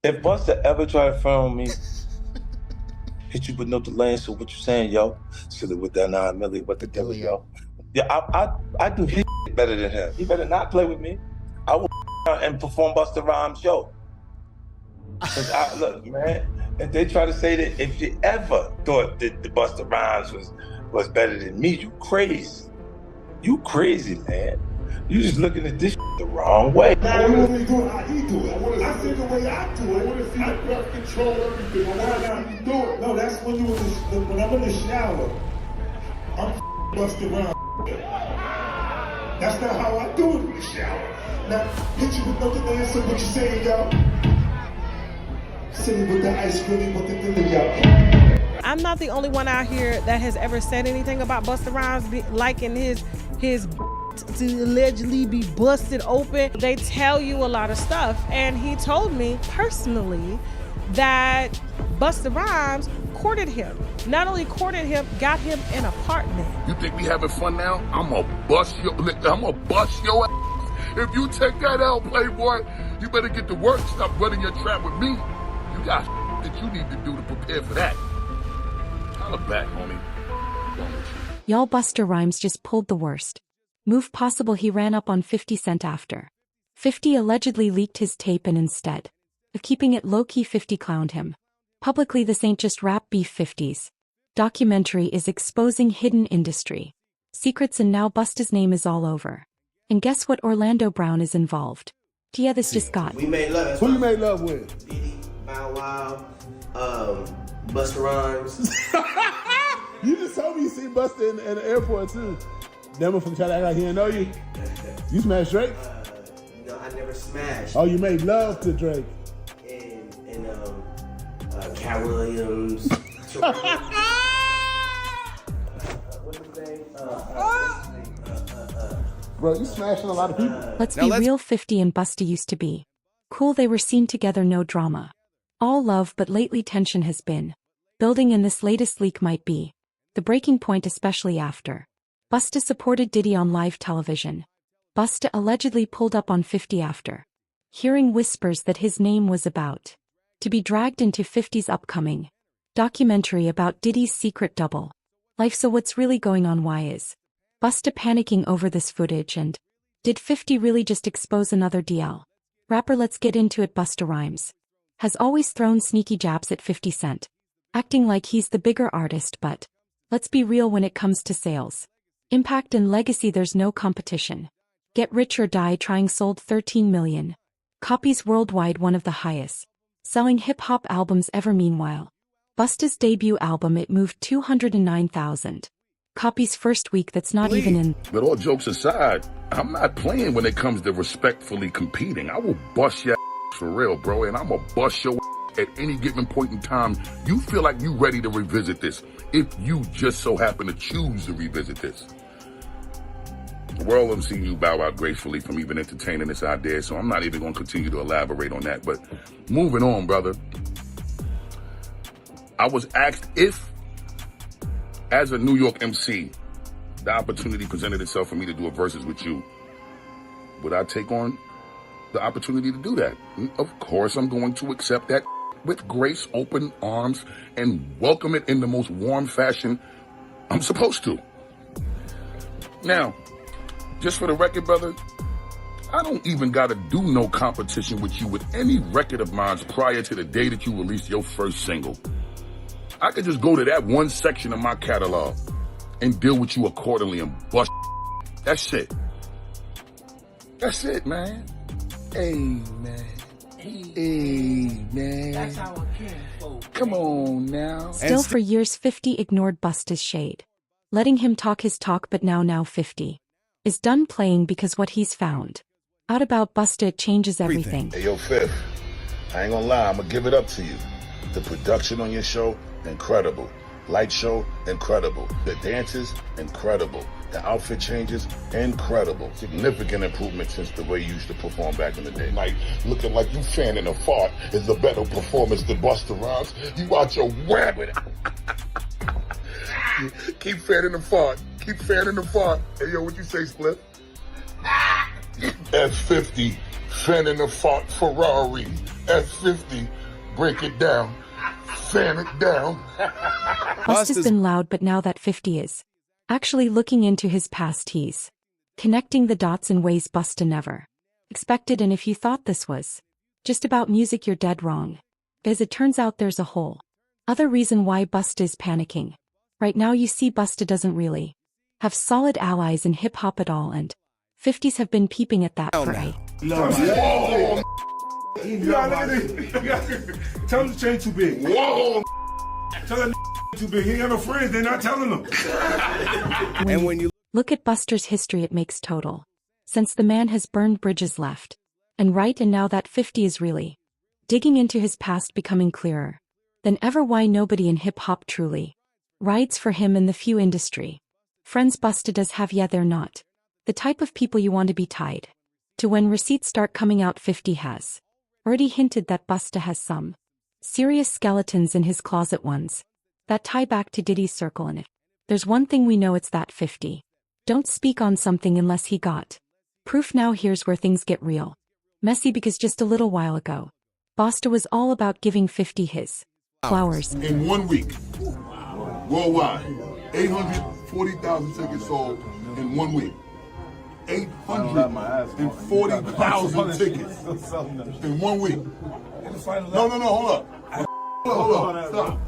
If Buster ever try to front on me, hit you with no delay, so what you saying, yo? Silly with that 9 milli, what the devil, yo? Yeah, I do his better than him. He better not play with me. I will and perform Busta Rhymes' show. Cause look, man, if they try to say that if you ever thought that the Busta Rhymes was better than me, you crazy. You crazy, man. You just looking at this the wrong way. Now you want me to do it how he do it. I see the way I do it. I want to see the breath control everything. I want to see you do it. No, that's when when I'm in the shower. I'm busting around. That's not how I do it in the shower. Now, hit you with nothing to answer what you saying, y'all. Sitting with the ice cream, what the thing, y'all. I'm not the only one out here that has ever said anything about Busta Rhymes liking his to allegedly be busted open. They tell you a lot of stuff, and he told me personally that Busta Rhymes courted him. Not only courted him, got him an apartment. You think we having fun now? I'm gonna bust your ass. If you take that out, Playboy, you better get to work. Stop running your trap with me. You got that you need to do to prepare for that. Holla back, homie. Y'all, Busta Rhymes just pulled the worst move possible. He ran up on 50 Cent after 50 allegedly leaked his tape, and instead of keeping it low-key, 50 clowned him publicly. This ain't just rap beef. 50's documentary is exposing hidden industry secrets, and now Busta's name is all over. And guess what? Orlando Brown is involved. Yeah, this just got. We made love. Who you made love with? Diddy, Bow Wow, Busta Rhymes. You just told me you see Busta in the airport too. Never from trying to act like he didn't know you. You smashed Drake? No, I never smashed. Oh, you made love to Drake. And Cat Williams. What's his name? Bro, you smashing a lot of people. Let's be real, 50 and Busta used to be cool. They were seen together, no drama. All love, but lately tension has been building, and this latest leak might be the breaking point, especially after Busta supported Diddy on live television. Busta allegedly pulled up on 50 after hearing whispers that his name was about to be dragged into 50's upcoming documentary about Diddy's secret double life. So what's really going on? Why is Busta panicking over this footage, and did 50 really just expose another DL rapper? Let's get into it. Busta Rhymes has always thrown sneaky jabs at 50 Cent, acting like he's the bigger artist, but let's be real, when it comes to sales, impact, and legacy, there's no competition. Get Rich or Die Trying sold 13 million copies worldwide, one of the highest selling hip-hop albums ever. Meanwhile, Busta's debut album, it moved 209,000 copies first week. That's not even in. But all jokes aside, I'm not playing when it comes to respectfully competing. I will bust your for real, bro, and I'm gonna bust your at any given point in time you feel like you ready to revisit this, if you just so happen to choose to revisit this. The world hasn't seen you bow out gracefully from even entertaining this idea, so I'm not even going to continue to elaborate on that. But moving on, brother. I was asked if, as a New York MC, the opportunity presented itself for me to do a versus with you, would I take on the opportunity to do that? Of course, I'm going to accept that with grace, open arms, and welcome it in the most warm fashion I'm supposed to. Now, just for the record, brother, I don't even gotta do no competition with you with any record of mine prior to the day that you released your first single. I could just go to that one section of my catalog and deal with you accordingly and bust. That's it. That's it, man. Hey, man. Hey, man. That's our kinfolk. Come on now. Still, for years, 50 ignored Busta's shade, letting him talk his talk, but now 50 is done playing, because what he's found out about Busta, it changes everything. Hey, yo, Fifth, I ain't gonna lie, I'm gonna give it up to you. The production on your show, incredible. Light show, incredible. The dances, incredible. The outfit changes, incredible. Significant improvement since the way you used to perform back in the day. Like, looking like you fanning a fart is a better performance than Busta Rhymes. You out your rabbit. Keep fanning the fart. Keep fanning the fart. Hey, yo, what you say, Split? F50, fanning the fart Ferrari. That's 50. Break it down. Fan it down. Busta's been loud, but now that 50 is actually looking into his past, he's connecting the dots in ways Busta never expected. And if you thought this was just about music, you're dead wrong. As it turns out, there's a whole other reason why Busta is panicking. Right now, you see, Busta doesn't really have solid allies in hip-hop at all, and 50s have been peeping at that for a... Whoa! Tell him to change too big. Whoa! Tell that too big. He ain't got no friends. They're not telling him. And when you Look at Busta's history, it makes total sense. The man has burned bridges left and right, and now that 50 is really digging into his past, becoming clearer than ever why nobody in hip-hop truly rides for him and the few industry friends Busta does have. Yeah, they're not the type of people you want to be tied to when receipts start coming out. 50 has already hinted that Busta has some serious skeletons in his closet, ones that tie back to Diddy's circle. And if there's one thing we know, it's that 50 don't speak on something unless he got proof. Now here's where things get real messy, because just a little while ago, Busta was all about giving 50 his flowers. In 1 week, worldwide, 840,000 tickets sold in 1 week. 840,000 tickets in 1 week. No, hold up. Hold up, stop.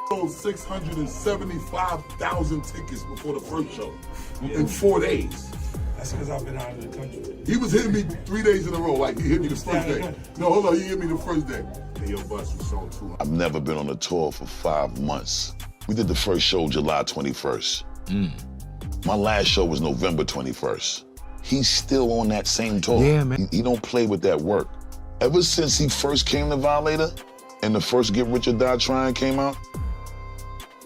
Sold 675,000 tickets before the first show in 4 days. That's because I've been out of the country. He was hitting me 3 days in a row, like he hit me the first day. No, hold on, he hit me the first day. And your bus was sold too. I've never been on a tour for 5 months. We did the first show July 21st. My last show was November 21st. He's still on that same tour. Yeah, man. He don't play with that work. Ever since he first came to Violator and the first Get Rich or Die Trying came out,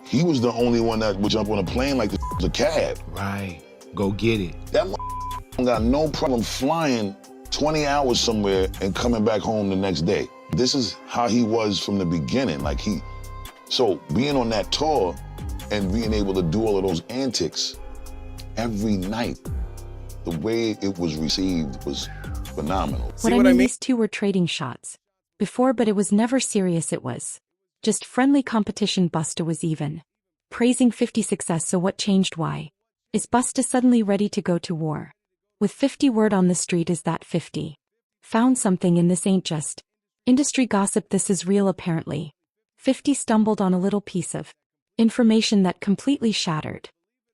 he was the only one that would jump on a plane like this was a cab. Right. Go get it. That got no problem flying 20 hours somewhere and coming back home the next day. This is how he was from the beginning. So being on that tour and being able to do all of those antics every night, the way it was received was phenomenal. What I mean, these two were trading shots before, but it was never serious. It was just friendly competition. Busta was even praising 50's success. So what changed? Why is Busta suddenly ready to go to war with 50? Word on the street is that 50 found something, and this ain't just industry gossip. This is real. Apparently, 50 stumbled on a little piece of information that completely shattered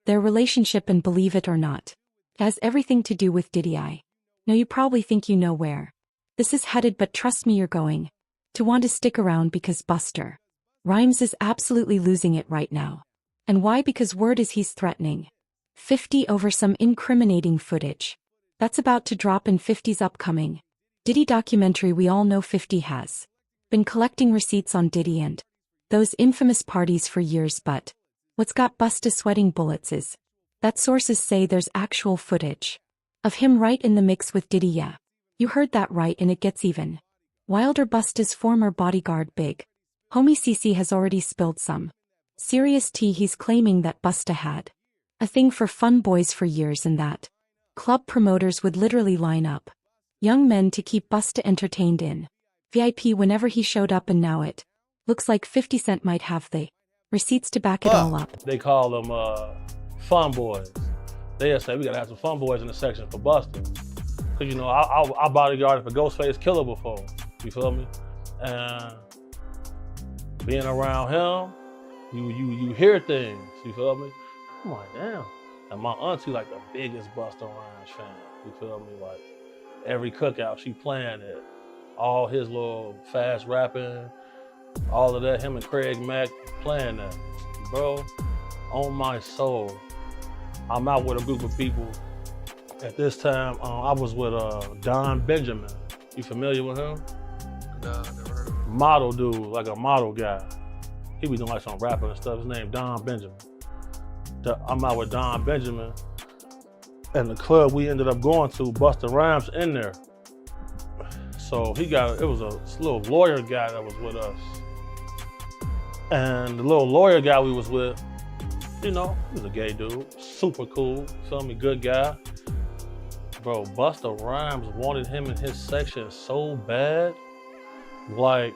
their relationship, and believe it or not, it has everything to do with Diddy. I know you probably think you know where this is headed, but trust me, you're going to want to stick around, because Busta Rhymes is absolutely losing it right now. And why? Because word is he's threatening 50 over some incriminating footage that's about to drop in 50's upcoming Diddy documentary. We all know 50 has been collecting receipts on Diddy and those infamous parties for years, but what's got Busta sweating bullets is that sources say there's actual footage of him right in the mix with Diddy. Yeah, you heard that right, and it gets even wilder. Busta's former bodyguard, Big Homie CC, has already spilled some serious tea. He's claiming that Busta had a thing for fun boys for years, and that club promoters would literally line up young men to keep Busta entertained in VIP whenever he showed up, and now it looks like 50 Cent might have the receipts to back it all up. They call them fun boys. They'll say, we gotta have some fun boys in the section for Busta. Cause you know, I bodyguarded for Ghostface Killer before, you feel me? And being around him, you hear things, you feel me? I'm like, damn. And my auntie like the biggest Busta Rhymes fan, you feel me? Like every cookout, she playing it. All his little fast rapping, all of that, him and Craig Mack playing that. Bro, on my soul, I'm out with a group of people. At this time, I was with Don Benjamin. You familiar with him? Nah, never heard of him. Model dude, like a model guy. He be doing like some rapping and stuff. His name Don Benjamin. I'm out with Don Benjamin. And the club we ended up going to, Busta Rhymes in there. So it was a little lawyer guy that was with us. And the little lawyer guy we was with, you know, he was a gay dude, super cool, feel me, good guy. Bro, Busta Rhymes wanted him in his section so bad, Like,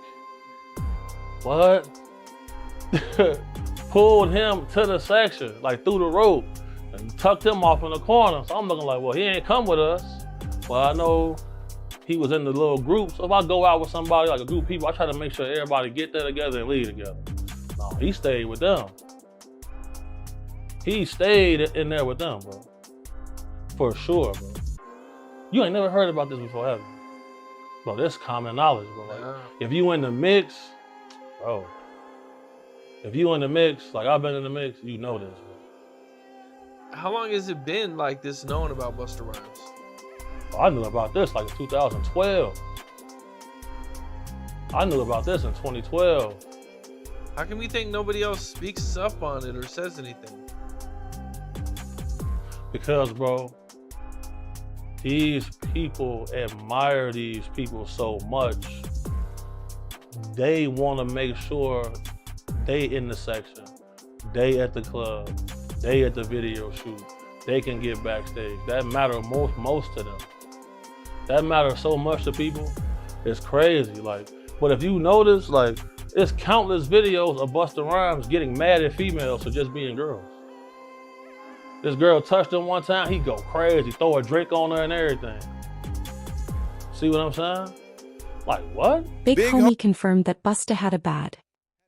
what? Pulled him to the section, like through the rope, and tucked him off in the corner. So I'm looking like, well, he ain't come with us. But I know he was in the little group. So if I go out with somebody, like a group of people, I try to make sure everybody get there together and leave together. No, he stayed with them. He stayed in there with them, bro. For sure, bro. You ain't never heard about this before, have you? Bro, this common knowledge, bro. Like, if you in the mix, bro. If you in the mix, like I've been in the mix, you know this, bro. How long has it been like this known about Busta Rhymes? I knew about this like in 2012. I knew about this in 2012. How can we think nobody else speaks up on it or says anything? Because, bro, these people admire these people so much. They want to make sure they in the section, they at the club, they at the video shoot, they can get backstage. That matters most to them. That matters so much to people. It's crazy. Like, but if you notice, like, it's countless videos of Busta Rhymes getting mad at females for just being girls. This girl touched him one time, he go crazy, throw a drink on her and everything. See what I'm saying? Like, what? Big Homie confirmed that Busta had a bad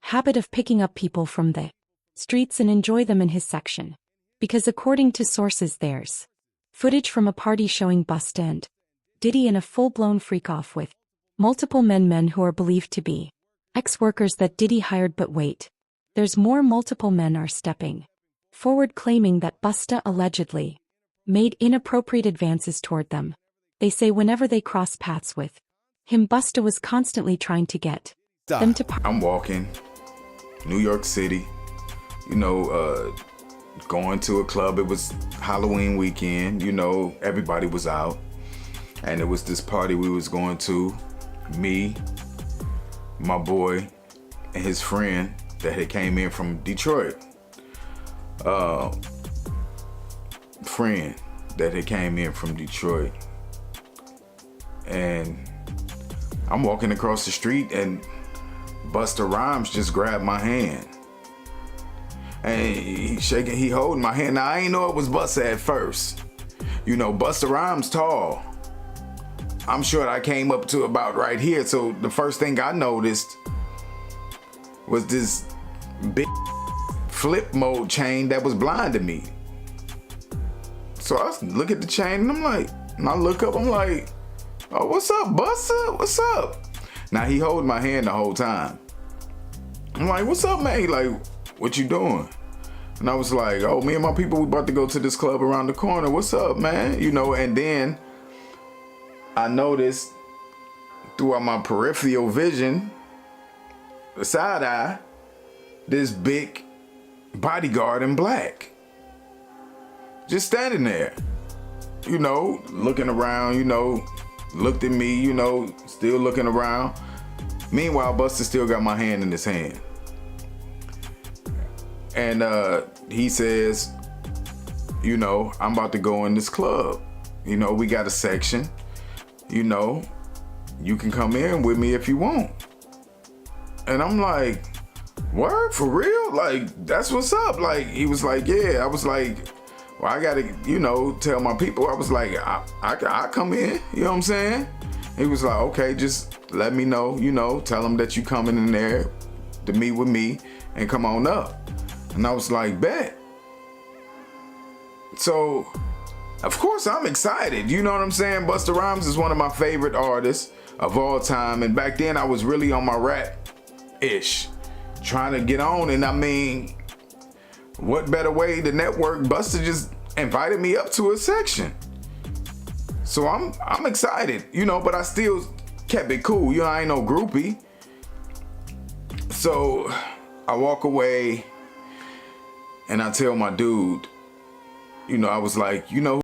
habit of picking up people from the streets and enjoy them in his section. Because according to sources, there's footage from a party showing Busta and Diddy in a full-blown freak-off with multiple men who are believed to be ex-workers that Diddy hired. But wait, there's more. Multiple men are stepping forward claiming that Busta allegedly made inappropriate advances toward them. They say whenever they cross paths with him, Busta was constantly trying to get them to I'm walking, New York City, you know, going to a club. It was Halloween weekend, you know, everybody was out. And it was this party we was going to, me, my boy, and his friend that had came in from Detroit. Friend that had came in from Detroit. And I'm walking across the street and Busta Rhymes just grabbed my hand. And he holding my hand. Now I ain't know it was Busta at first. You know, Busta Rhymes tall. I'm sure I came up to about right here. So the first thing I noticed was this big flip mode chain that was blinding me. So I look at the chain and I'm like, and I look up, I'm like, oh, what's up, Busta? What's up? Now he holding my hand the whole time. I'm like, what's up, man? He like, what you doing? And I was like, oh, me and my people, we about to go to this club around the corner. What's up, man? You know, and then I noticed throughout my peripheral vision, the side eye, this big bodyguard in black. Just standing there, you know, looking around, you know, looked at me, you know, still looking around. Meanwhile, Busta still got my hand in his hand. And he says, you know, I'm about to go in this club. You know, we got a section. You know, you can come in with me if you want. And I'm like, word, for real? Like, that's what's up. Like, he was like, yeah. I was like, well, I gotta, you know, tell my people. I was like, I come in, you know what I'm saying? He was like, okay, just let me know, you know, tell them that you coming in there to meet with me and come on up. And I was like, bet. So, of course, I'm excited. You know what I'm saying? Busta Rhymes is one of my favorite artists of all time. And back then, I was really on my rap-ish, trying to get on. And I mean, what better way to network? Busta just invited me up to a section. So I'm excited, you know, but I still kept it cool. You know, I ain't no groupie. So I walk away and I tell my dude, you know, I was like, you know,